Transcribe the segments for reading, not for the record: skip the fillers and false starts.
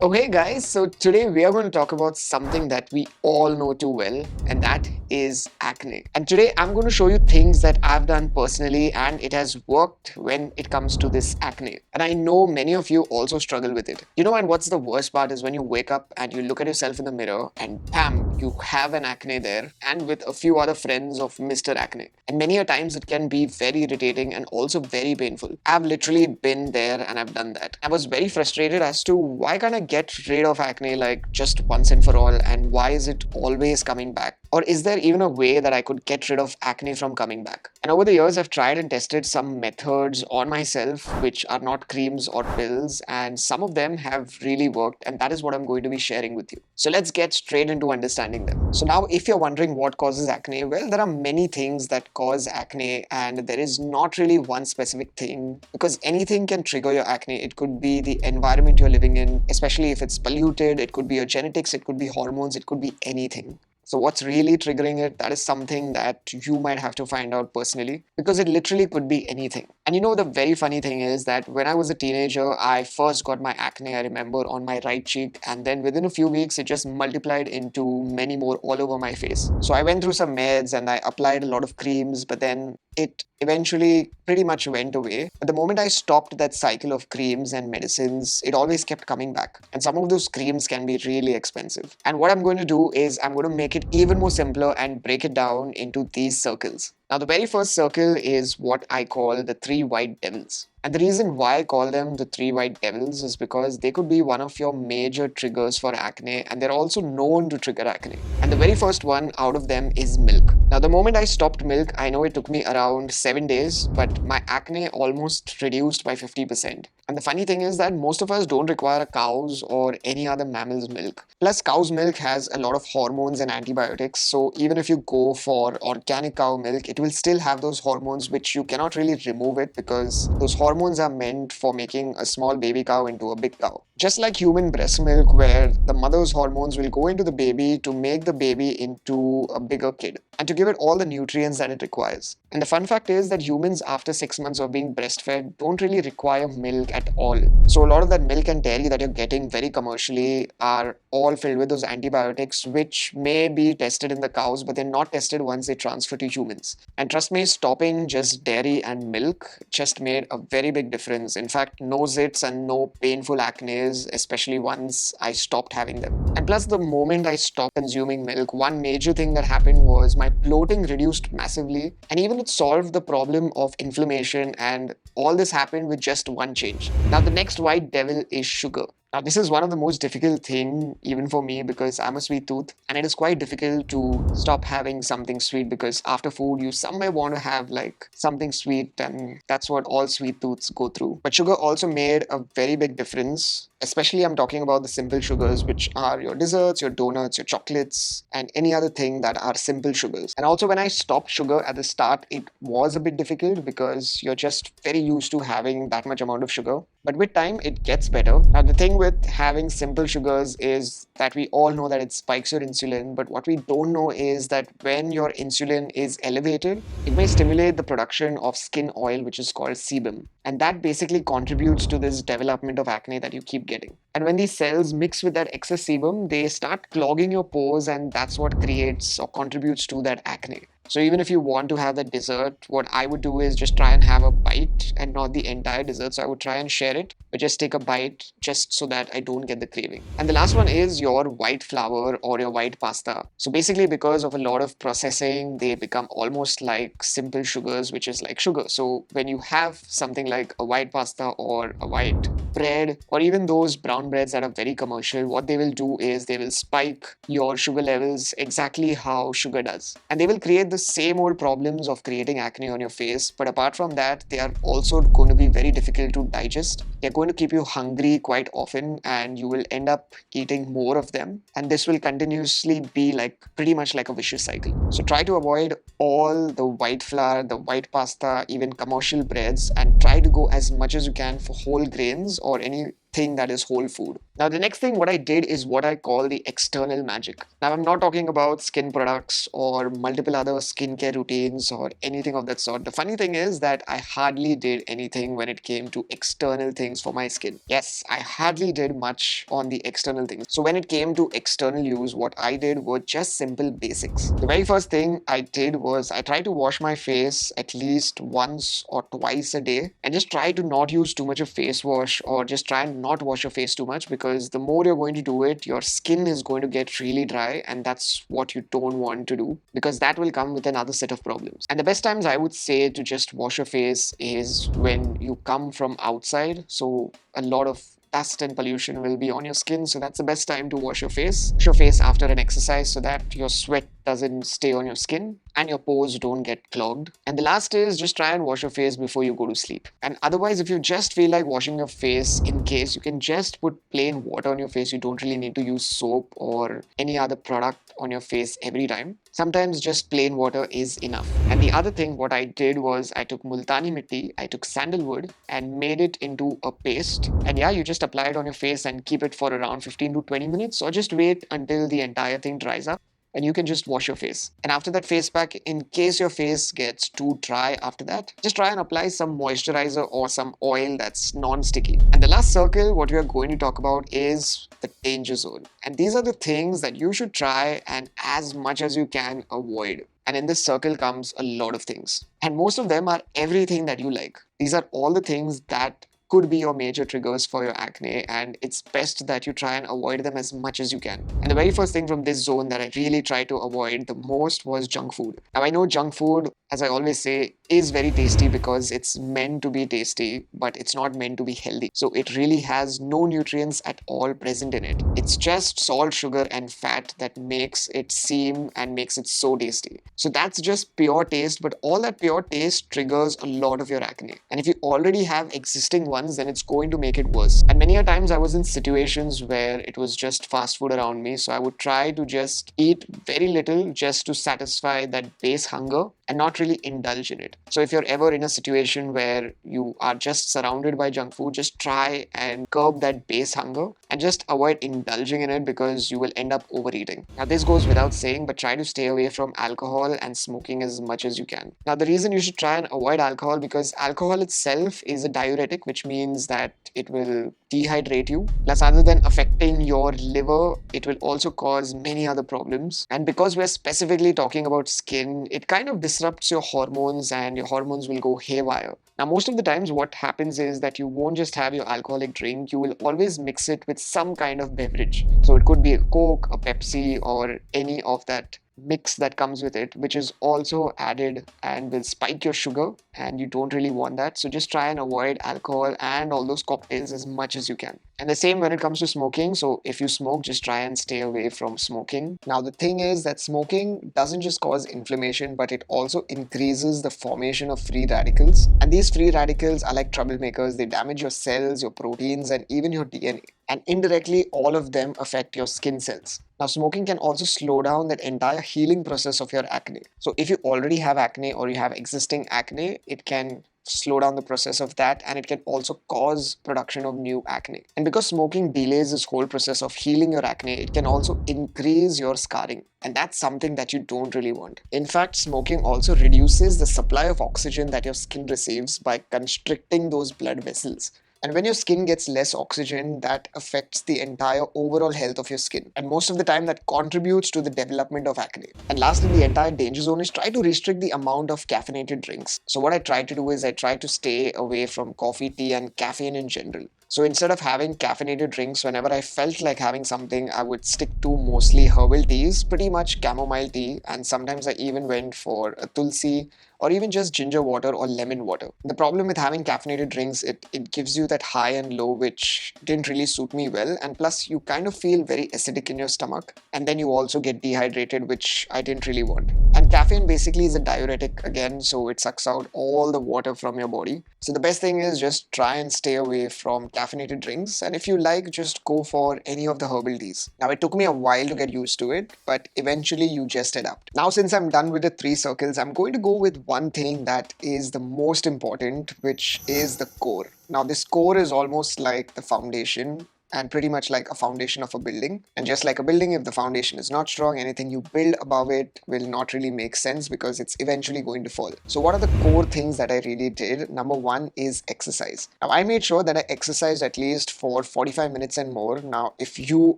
Okay, guys, so today we are going to talk about something that we all know too well, and that is acne. And today I'm going to show you things that I've done personally, and it has worked when it comes to this acne. And I know many of you also struggle with it. And what's the worst part is when you wake up and you look at yourself in the mirror, and bam, you have an acne there, and with a few other friends of Mr. Acne. And many a times it can be very irritating and also very painful. I've literally been there and I've done that. I was very frustrated as to why can't I get rid of acne like just once and for all, and why is it always coming back? Or is there even a way that I could get rid of acne from coming back? And over the years, I've tried and tested some methods on myself, which are not creams or pills, and some of them have really worked, and that is what I'm going to be sharing with you. So let's get straight into understanding them. So now, if you're wondering what causes acne, well, there are many things that cause acne, and there is not really one specific thing because anything can trigger your acne. It could be the environment you're living in, especially if it's polluted, it could be your genetics, it could be hormones, it could be anything. So, what's really triggering it? That is something that you might have to find out personally because it literally could be anything. And the very funny thing is that when I was a teenager, I first got my acne, I remember, on my right cheek. And then within a few weeks, it just multiplied into many more all over my face. So, I went through some meds and I applied a lot of creams, but then it eventually pretty much went away. But the moment I stopped that cycle of creams and medicines, it always kept coming back. And some of those creams can be really expensive. And what I'm going to do is I'm going to make it even more simpler and break it down into these circles. Now, the very first circle is what I call the three white devils. And the reason why I call them the three white devils is because they could be one of your major triggers for acne, and they're also known to trigger acne. And the very first one out of them is milk. Now, the moment I stopped milk, I know it took me around 7 days, but my acne almost reduced by 50%. And the funny thing is that most of us don't require a cow's or any other mammal's milk. Plus, cow's milk has a lot of hormones and antibiotics, so even if you go for organic cow milk, it will still have those hormones which you cannot really remove it because those hormones are meant for making a small baby cow into a big cow. Just like human breast milk, where the mother's hormones will go into the baby to make the baby into a bigger kid and to give it all the nutrients that it requires. And the fun fact is that humans, after 6 months of being breastfed, don't really require milk at all. So, a lot of that milk and dairy that you're getting very commercially are all filled with those antibiotics, which may be tested in the cows, but they're not tested once they transfer to humans. And trust me, stopping just dairy and milk just made a very big difference. In fact, no zits and no painful acne, especially once I stopped having them. And plus, the moment I stopped consuming milk, one major thing that happened was my bloating reduced massively, and even it solved the problem of inflammation, and all this happened with just one change. Now, the next white devil is sugar. Now, this is one of the most difficult thing even for me because I'm a sweet tooth, and it is quite difficult to stop having something sweet because after food you some may want to have like something sweet, and that's what all sweet tooths go through. But sugar also made a very big difference. Especially I'm talking about the simple sugars, which are your desserts, your donuts, your chocolates, and any other thing that are simple sugars. And also when I stopped sugar at the start, it was a bit difficult because you're just very used to having that much amount of sugar. But with time, it gets better. Now, the thing with having simple sugars is that we all know that it spikes your insulin, but what we don't know is that when your insulin is elevated, it may stimulate the production of skin oil, which is called sebum. And that basically contributes to this development of acne that you keep getting. And when these cells mix with that excess sebum, they start clogging your pores, and that's what creates or contributes to that acne. So even if you want to have that dessert, what I would do is just try and have a bite and not the entire dessert. So I would try and share it, but just take a bite just so that I don't get the craving. And the last one is your white flour or your white pasta. So basically, because of a lot of processing, they become almost like simple sugars, which is like sugar. So when you have something like a white pasta or a white bread or even those brown breads that are very commercial, what they will do is they will spike your sugar levels exactly how sugar does. And they will create the same old problems of creating acne on your face. But apart from that, they are also going to be very difficult to digest. They're going to keep you hungry quite often, and you will end up eating more of them. And this will continuously be like pretty much like a vicious cycle. So try to avoid all the white flour, the white pasta, even commercial breads, and try to go as much as you can for whole grains or any thing that is whole food. Now, the next thing what I did is what I call the external magic. Now, I'm not talking about skin products or multiple other skincare routines or anything of that sort. The funny thing is that I hardly did anything when it came to external things for my skin. Yes, I hardly did much on the external things. So when it came to external use, what I did were just simple basics. The very first thing I did was I tried to wash my face at least once or twice a day and just try to not use too much of face wash, or just try and not wash your face too much, because the more you're going to do it, your skin is going to get really dry, and that's what you don't want to do, because that will come with another set of problems. And the best times I would say to just wash your face is when you come from outside. So a lot of dust and pollution will be on your skin, so that's the best time to wash your face. Wash your face after an exercise so that your sweat doesn't stay on your skin and your pores don't get clogged. And the last is just try and wash your face before you go to sleep. And otherwise, if you just feel like washing your face, in case, you can just put plain water on your face. You don't really need to use soap or any other product on your face every time. Sometimes just plain water is enough. And the other thing, what I did was I took multani mitti, I took sandalwood and made it into a paste. And yeah, you just apply it on your face and keep it for around 15 to 20 minutes, or just wait until the entire thing dries up and you can just wash your face. And after that face pack, in case your face gets too dry after that, just try and apply some moisturizer or some oil that's non-sticky. And the last circle, what we are going to talk about is the danger zone. And these are the things that you should try and as much as you can avoid. And in this circle comes a lot of things. And most of them are everything that you like. These are all the things that could be your major triggers for your acne, and it's best that you try and avoid them as much as you can. And the very first thing from this zone that I really try to avoid the most was junk food. Now, I know junk food, as I always say, is very tasty because it's meant to be tasty, but it's not meant to be healthy. So it really has no nutrients at all present in it. It's just salt, sugar, and fat that makes it seem and makes it so tasty. So that's just pure taste, but all that pure taste triggers a lot of your acne. And if you already have existing ones, then it's going to make it worse. And many a times I was in situations where it was just fast food around me, so I would try to just eat very little just to satisfy that base hunger and not really indulge in it. So if you're ever in a situation where you are just surrounded by junk food, just try and curb that base hunger and just avoid indulging in it, because you will end up overeating. Now, this goes without saying, but try to stay away from alcohol and smoking as much as you can. Now, the reason you should try and avoid alcohol, because alcohol itself is a diuretic, which means that it will dehydrate you. Plus, other than affecting your liver, it will also cause many other problems. And because we're specifically talking about skin, it kind of disrupts your hormones and your hormones will go haywire. Now, most of the times what happens is that you won't just have your alcoholic drink, you will always mix it with some kind of beverage. So it could be a Coke, a Pepsi, or any of that mix that comes with it, which is also added and will spike your sugar, and you don't really want that. So just try and avoid alcohol and all those cocktails as much as you can. And the same when it comes to smoking. So if you smoke, just try and stay away from smoking. Now, the thing is that smoking doesn't just cause inflammation, but it also increases the formation of free radicals. And these free radicals are like troublemakers. They damage your cells, your proteins, and even your DNA. And indirectly, all of them affect your skin cells. Now, smoking can also slow down that entire healing process of your acne. So if you already have acne or you have existing acne, it can slow down the process of that, and it can also cause production of new acne. And because smoking delays this whole process of healing your acne, it can also increase your scarring, and that's something that you don't really want. In fact, smoking also reduces the supply of oxygen that your skin receives by constricting those blood vessels. And when your skin gets less oxygen, that affects the entire overall health of your skin. And most of the time, that contributes to the development of acne. And lastly, the entire danger zone is try to restrict the amount of caffeinated drinks. So what I try to do is I try to stay away from coffee, tea, and caffeine in general. So instead of having caffeinated drinks, whenever I felt like having something, I would stick to mostly herbal teas, pretty much chamomile tea, and sometimes I even went for a tulsi or even just ginger water or lemon water. The problem with having caffeinated drinks, it gives you that high and low, which didn't really suit me well. And plus, you kind of feel very acidic in your stomach. And then you also get dehydrated, which I didn't really want. And caffeine basically is a diuretic again, so it sucks out all the water from your body. So the best thing is just try and stay away from caffeinated drinks. And if you like, just go for any of the herbal teas. Now, it took me a while to get used to it, but eventually you just adapt. Now, since I'm done with the 3 circles, I'm going to go with one thing that is the most important, which is the core. Now, this core is almost like the foundation and pretty much like a foundation of a building. And just like a building, if the foundation is not strong, anything you build above it will not really make sense because it's eventually going to fall. So, what are the core things that I really did? Number one is exercise. Now, I made sure that I exercised at least for 45 minutes and more. Now, if you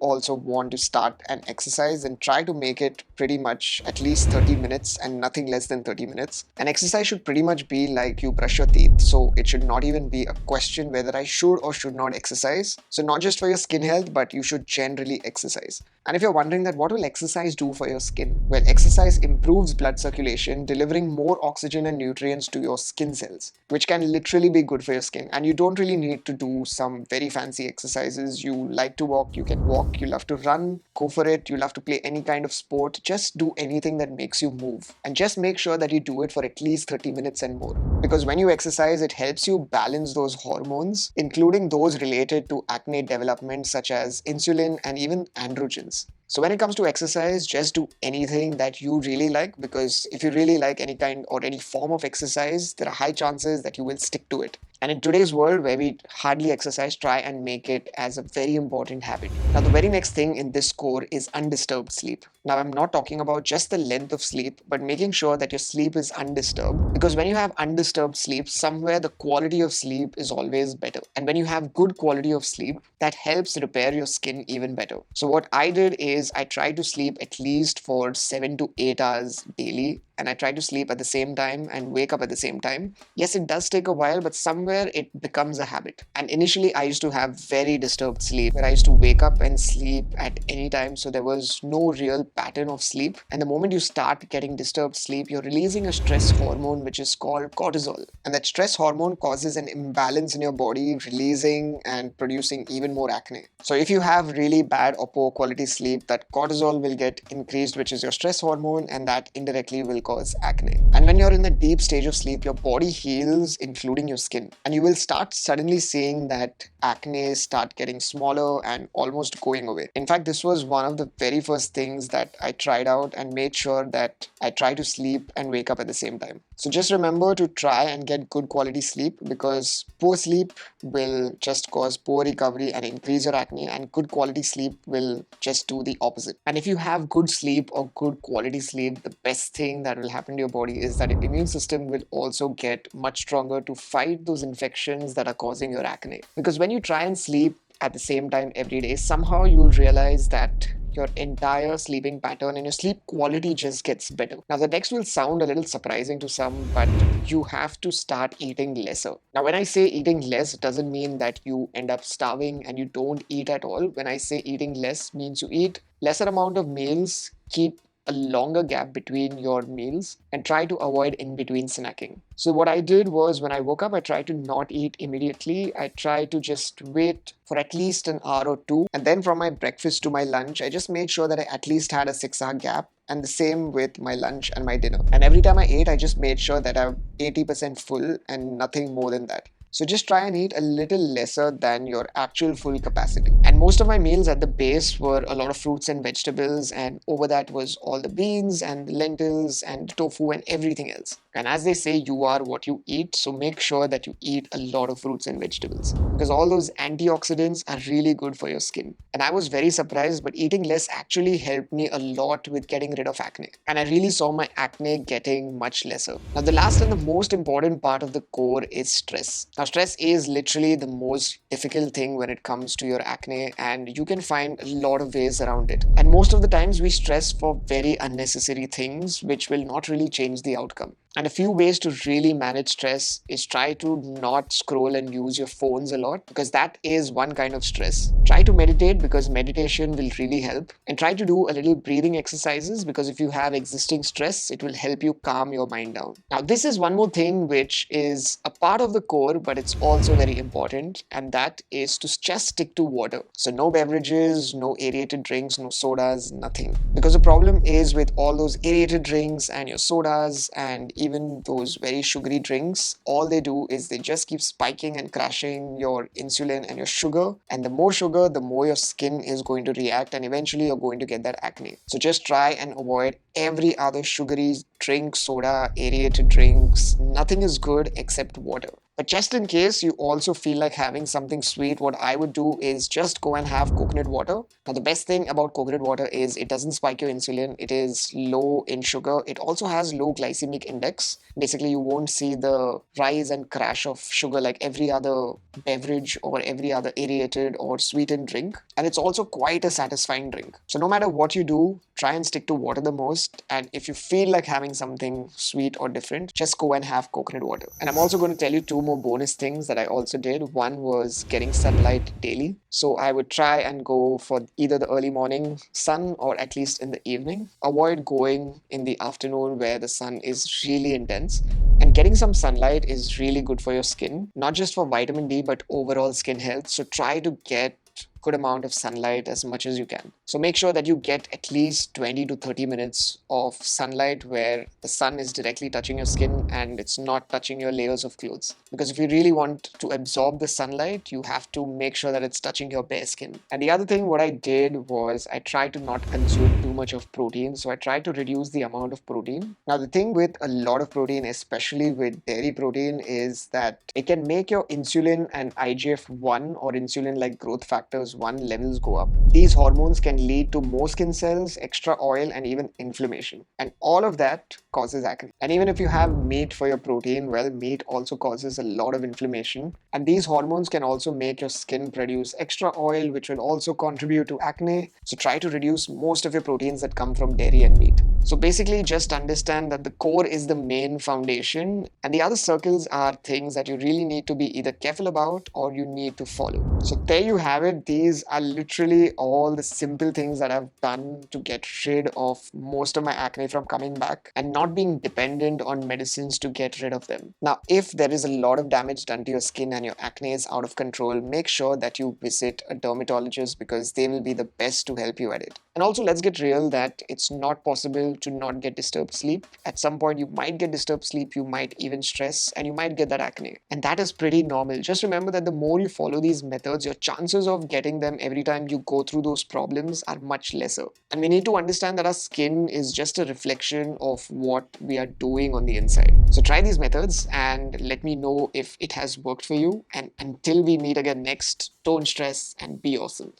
also want to start an exercise, then try to make it pretty much at least 30 minutes and nothing less than 30 minutes. An exercise should pretty much be like you brush your teeth. So, it should not even be a question whether I should or should not exercise. So, not just for your skin health, but you should generally exercise. And if you're wondering that what will exercise do for your skin? Well, exercise improves blood circulation, delivering more oxygen and nutrients to your skin cells, which can literally be good for your skin. And you don't really need to do some very fancy exercises. You like to walk, you can walk. You love to run, go for it. You love to play any kind of sport. Just do anything that makes you move. And just make sure that you do it for at least 30 minutes and more. Because when you exercise, it helps you balance those hormones, including those related to acne development, such as insulin and even androgens. So when it comes to exercise, just do anything that you really like, because if you really like any kind or any form of exercise, there are high chances that you will stick to it. And in today's world where we hardly exercise, try and make it as a very important habit. Now, the very next thing in this core is undisturbed sleep. Now, I'm not talking about just the length of sleep, but making sure that your sleep is undisturbed. Because when you have undisturbed sleep, somewhere the quality of sleep is always better. And when you have good quality of sleep, that helps repair your skin even better. So what I did is I tried to sleep at least for 7 to 8 hours daily. And I try to sleep at the same time and wake up at the same time. Yes, it does take a while, but somewhere it becomes a habit. And initially, I used to have very disturbed sleep where I used to wake up and sleep at any time. So there was no real pattern of sleep. And the moment you start getting disturbed sleep, you're releasing a stress hormone, which is called cortisol. And that stress hormone causes an imbalance in your body, releasing and producing even more acne. So if you have really bad or poor quality sleep, that cortisol will get increased, which is your stress hormone, and that indirectly will cause acne. And when you're in the deep stage of sleep, your body heals, including your skin. And you will start suddenly seeing that acne start getting smaller and almost going away. In fact, this was one of the very first things that I tried out and made sure that I try to sleep and wake up at the same time. So just remember to try and get good quality sleep, because poor sleep will just cause poor recovery and increase your acne, and good quality sleep will just do the opposite. And if you have good sleep or good quality sleep, the best thing that will happen to your body is that your immune system will also get much stronger to fight those infections that are causing your acne. Because when you try and sleep at the same time every day, somehow you'll realize that your entire sleeping pattern and your sleep quality just gets better. Now, the next will sound a little surprising to some, but you have to start eating lesser. Now, when I say eating less, it doesn't mean that you end up starving and you don't eat at all. When I say eating less, means you eat lesser amount of meals, keep a longer gap between your meals, and try to avoid in between snacking. So what I did was, when I woke up, I tried to not eat immediately. I tried to just wait for at least an hour or two. And then from my breakfast to my lunch, I just made sure that I at least had a 6 hour gap. And the same with my lunch and my dinner. And every time I ate, I just made sure that I'm 80% full and nothing more than that. So just try and eat a little lesser than your actual full capacity. And most of my meals at the base were a lot of fruits and vegetables, and over that was all the beans and the lentils and tofu and everything else. And as they say, you are what you eat, so make sure that you eat a lot of fruits and vegetables, because all those antioxidants are really good for your skin. And I was very surprised, but eating less actually helped me a lot with getting rid of acne. And I really saw my acne getting much lesser. Now, the last and the most important part of the core is stress. Now, stress is literally the most difficult thing when it comes to your acne, and you can find a lot of ways around it. And most of the times we stress for very unnecessary things, which will not really change the outcome. And a few ways to really manage stress is try to not scroll and use your phones a lot, because that is one kind of stress. Try to meditate, because meditation will really help. And try to do a little breathing exercises, because if you have existing stress, it will help you calm your mind down. Now, this is one more thing which is a part of the core, but it's also very important, and that is to just stick to water. So no beverages, no aerated drinks, no sodas, nothing. Because the problem is with all those aerated drinks and your sodas and even those very sugary drinks, all they do is they just keep spiking and crashing your insulin and your sugar. And the more sugar, the more your skin is going to react, and eventually you're going to get that acne. So just try and avoid every other sugary drink, soda, aerated drinks. Nothing is good except water. But just in case you also feel like having something sweet, what I would do is just go and have coconut water. Now, the best thing about coconut water is it doesn't spike your insulin. It is low in sugar. It also has low glycemic index. Basically, you won't see the rise and crash of sugar like every other beverage or every other aerated or sweetened drink. And it's also quite a satisfying drink. So no matter what you do, try and stick to water the most. And if you feel like having something sweet or different, just go and have coconut water. And I'm also going to tell you two more bonus things that I also did. One was getting sunlight daily. So I would try and go for either the early morning sun or at least in the evening. Avoid going in the afternoon where the sun is really intense. And getting some sunlight is really good for your skin, not just for vitamin D, but overall skin health. So try to get good amount of sunlight as much as you can. So make sure that you get at least 20 to 30 minutes of sunlight where the sun is directly touching your skin and it's not touching your layers of clothes. Because if you really want to absorb the sunlight, you have to make sure that it's touching your bare skin. And the other thing, what I did was I tried to not consume too much of protein. So I tried to reduce the amount of protein. Now, the thing with a lot of protein, especially with dairy protein, is that it can make your insulin and IGF-1 or insulin like growth factors 1 levels go up. These hormones can lead to more skin cells, extra oil, and even inflammation. And all of that causes acne. And even if you have meat for your protein, well, meat also causes a lot of inflammation. And these hormones can also make your skin produce extra oil, which will also contribute to acne. So try to reduce most of your proteins that come from dairy and meat. So basically, just understand that the core is the main foundation, and the other circles are things that you really need to be either careful about or you need to follow. So there you have it. These are literally all the simple things that I've done to get rid of most of my acne from coming back and not being dependent on medicines to get rid of them. Now, if there is a lot of damage done to your skin and your acne is out of control, make sure that you visit a dermatologist because they will be the best to help you at it. And also, let's get real that it's not possible to not get disturbed sleep. At some point, you might get disturbed sleep, you might even stress, and you might get that acne. And that is pretty normal. Just remember that the more you follow these methods, your chances of getting them every time you go through those problems are much lesser. And we need to understand that our skin is just a reflection of what we are doing on the inside. So try these methods and let me know if it has worked for you. And until we meet again next, don't stress and be awesome.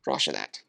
Rocher that.